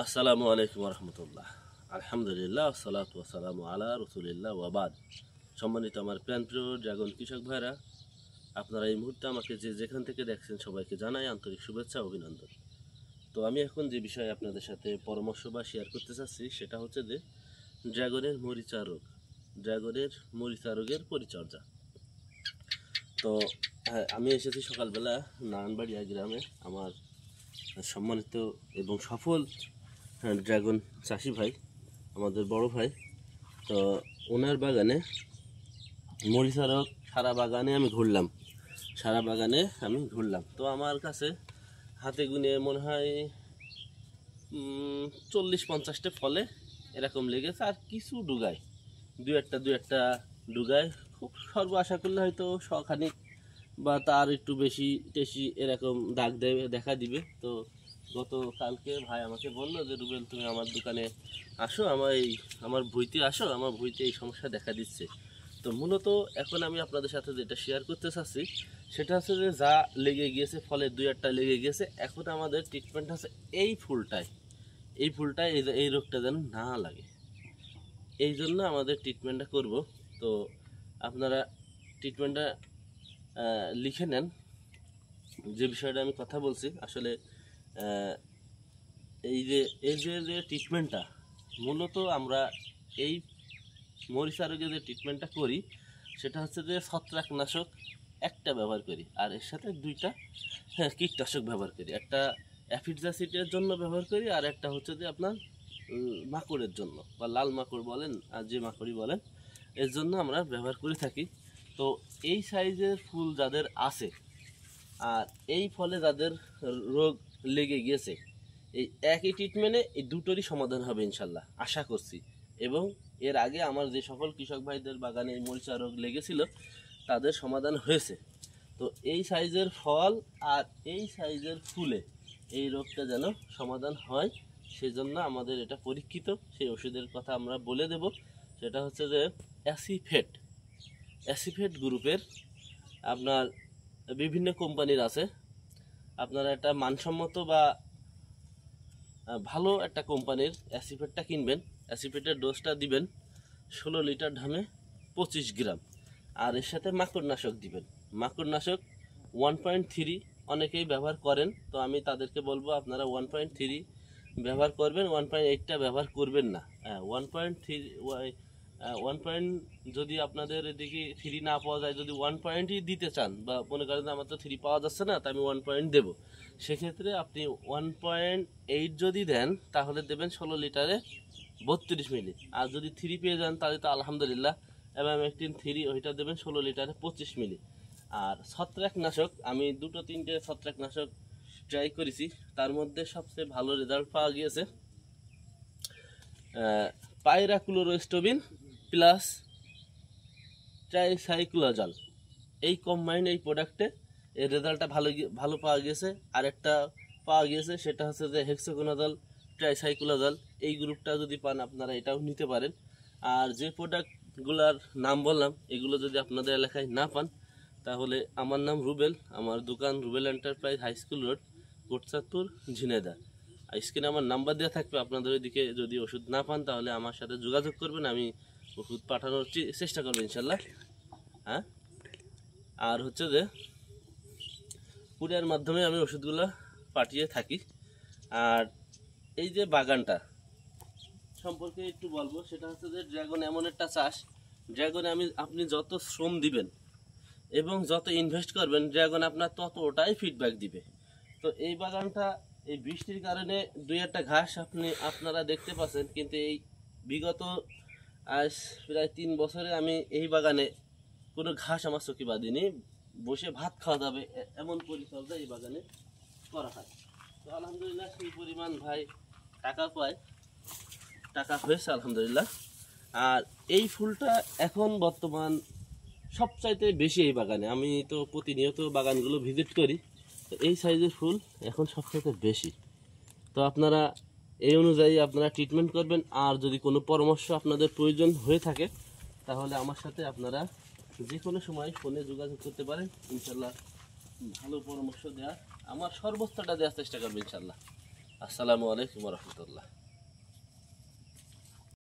আসসালামু আলাইকুম রহমতুল্লাহ। আলহামদুলিল্লাহ, আসসালাতু ওয়াসসালামু আলা রসুলিল্লাহ ওয়াবাদ। সম্মানিত আমার প্রিয় ড্রাগন কৃষক ভাইরা, আপনারা এই মুহূর্তে আমাকে যেখান থেকে দেখছেন সবাইকে জানাই আন্তরিক শুভেচ্ছা অভিনন্দন। তো আমি এখন যে বিষয়ে আপনাদের সাথে পরামর্শ বা শেয়ার করতে চাচ্ছি সেটা হচ্ছে যে ড্রাগনের মরিচা রোগ, ড্রাগনের মরিচা রোগের পরিচর্যা। তো হ্যাঁ, আমি এসেছি সকালবেলা নারায়ণবাড়িয়া গ্রামে আমার সম্মানিত এবং সফল ড্রাগন চাষি ভাই, আমাদের বড় ভাই। তো ওনার বাগানে মরিচা রোগ সারা বাগানে আমি ঘুরলাম। তো আমার কাছে হাতে গুনে মনে হয় 40-50টা ফলে এরকম লেগেছে, আর কিছু ডুগায় দু একটা ডুগায়। খুব সর্ব আশা করলে হয়তো শখানিক বা তার একটু বেশি টেশি এরকম দাগ দেখা দিবে। তো গতকালকে ভাই আমাকে বললো যে রুবেল, তুমি আমার দোকানে আসো, আমার ভুঁইতে আসো, আমার ভুঁইতে এই সমস্যা দেখা দিচ্ছে। তো মূলত এখন আমি আপনাদের সাথে যেটা শেয়ার করতে চাচ্ছি সেটা হচ্ছে যে যা লেগে গিয়েছে, ফলে 2-1টা লেগে গিয়েছে, এখন আমাদের ট্রিটমেন্ট আছে এই ফুলটায় এই রোগটা যেন না লাগে, এই জন্য আমাদের ট্রিটমেন্টটা করব। তো আপনারা ট্রিটমেন্টটা লিখে নেন। যে বিষয়টা আমি কথা বলছি আসলে এই যে ট্রিটমেন্টটা মূলত আমরা এই মরিচা রোগে যে ট্রিটমেন্টটা করি সেটা হচ্ছে যে ছত্রাকনাশক একটা ব্যবহার করি, আর এর সাথে 2টা কীটনাশক ব্যবহার করি। একটা অ্যাফিডজাসিডের জন্য ব্যবহার করি, আর একটা হচ্ছে যে আপনার মাকড়ের জন্য, বা লাল মাকড় বলেন আর যে মাকড়ই বলেন, এর জন্য আমরা ব্যবহার করে থাকি। তো এই সাইজের ফুল যাদের আছে আর এই ফলে যাদের রোগ লেগে গিয়েছে, এই একই ট্রিটমেন্টে এই দুটোরই সমাধান হবে ইনশাল্লাহ, আশা করছি। এবং এর আগে আমার যে সকল কৃষক ভাইদের বাগানে এই মরিচা রোগ লেগেছিল তাদের সমাধান হয়েছে। তো এই সাইজের ফল আর এই সাইজের ফুলে এই রোগটা যেন সমাধান হয়, সেজন্য আমাদের এটা পরীক্ষিত সেই ওষুধের কথা আমরা বলে দেব। সেটা হচ্ছে যে অ্যাসিফেট গ্রুপের, আপনার বিভিন্ন কোম্পানির আছে। আপনারা একটা মানসম্মত বা ভালো একটা কোম্পানির অ্যাসিফেটটা কিনবেন। অ্যাসিফেটের ডোজটা দিবেন 16 লিটার ঢামে 25 গ্রাম, আর এর সাথে মাকড়নাশক দিবেন। মাকড়নাশক 1.3 অনেকেই ব্যবহার করেন, তো আমি তাদেরকে বলবো আপনারা 1.3 ব্যবহার করবেন, 1.8টা ব্যবহার করবেন না। 1.3 যদি আপনাদের এদিকে 3 না পাওয়া যায়, যদি 1 পয়েন্টই দিতে চান, বা মনে করেন আমার তো 3 পাওয়া যাচ্ছে না, তাই আমি 1 পয়েন্ট দেবো, সেক্ষেত্রে আপনি 1.8 যদি দেন তাহলে দেবেন 16 লিটারে 32 মিলি। আর যদি 3 পেয়ে যান তাহলে তো আলহামদুলিল্লাহ, এবং 3 ওইটা দেবেন 16 লিটারে 25 মিলি। আর ছত্রাকনাশক আমি 2-3টে ছত্রাকনাশক ট্রাই করেছি, তার মধ্যে সবচেয়ে ভালো রেজাল্ট পাওয়া গিয়েছে পাইরাক্লোরোস্টোবিন প্লাস ট্রাইসাইক্লোজাল, এই কম্বাইন্ড এই প্রোডাক্টে এর রেজাল্টটা ভালো পাওয়া গেছে। আরেকটা পাওয়া গিয়েছে সেটা হচ্ছে যে হেক্সাগোনাজল ট্রাইসাইক্লোজাল, এই গ্রুপটা যদি পান আপনারা এটাও নিতে পারেন। আর যে প্রোডাক্টগুলোর নাম বললাম এগুলো যদি আপনাদের এলাকায় না পান, তাহলে আমার নাম রুবেল, আমার দোকান Rubel enterprise high school road, Kotchandpur, Jhenaidah. স্ক্রিনে আমার নাম্বার দেওয়া থাকবে, আপনাদের ওইদিকে যদি ওষুধ না পান তাহলে আমার সাথে যোগাযোগ করবেন, আমি ওষুধ পাঠানোর চেষ্টা করবো ইনশাল্লাহ। হ্যাঁ, আর হচ্ছে যে কুরিয়ার মাধ্যমে আমি ওষুধগুলো পাঠিয়ে থাকি। আর এই যে বাগানটা সম্পর্কে একটু বলবো, সেটা হচ্ছে যে ড্রাগন এমন একটা চাষ, ড্রাগনে আপনি যত শ্রম দিবেন এবং যত ইনভেস্ট করবেন, ড্রাগন আপনার ততটাই ফিডব্যাক দিবে। তো এই বাগানটা এই বৃষ্টির কারণে 2-1টা ঘাস আপনারা দেখতে পাচ্ছেন, কিন্তু এই বিগত আজ প্রায় 3 বছরে আমি এই বাগানে কোনো ঘাস আমার চোখে বাঁধিনি, বসে ভাত খাওয়া যাবে এমন পরিচর্যা এই বাগানে করা হয়। তো আলহামদুলিল্লাহ সেই পরিমাণ ভাই টাকা হয়েছে আলহামদুলিল্লাহ। আর এই ফুলটা এখন বর্তমান সবচাইতে বেশি এই বাগানে, আমি তো প্রতিনিয়ত বাগানগুলো ভিজিট করি, তো এই সাইজের ফুল এখন সবচাইতে বেশি। তো আপনারা এই অনুযায়ী আপনারা ট্রিটমেন্ট করবেন। আর যদি কোনো পরামর্শ আপনাদের প্রয়োজন হয়ে থাকে তাহলে আমার সাথে আপনারা যে কোনো সময় ফোনে যোগাযোগ করতে পারেন, ইনশাল্লাহ ভালো পরামর্শ দেওয়ার আমার সর্বোচ্চটা দেওয়ার চেষ্টা করবো ইনশাল্লাহ। আসসালামু আলাইকুম রহমতুল্লাহ।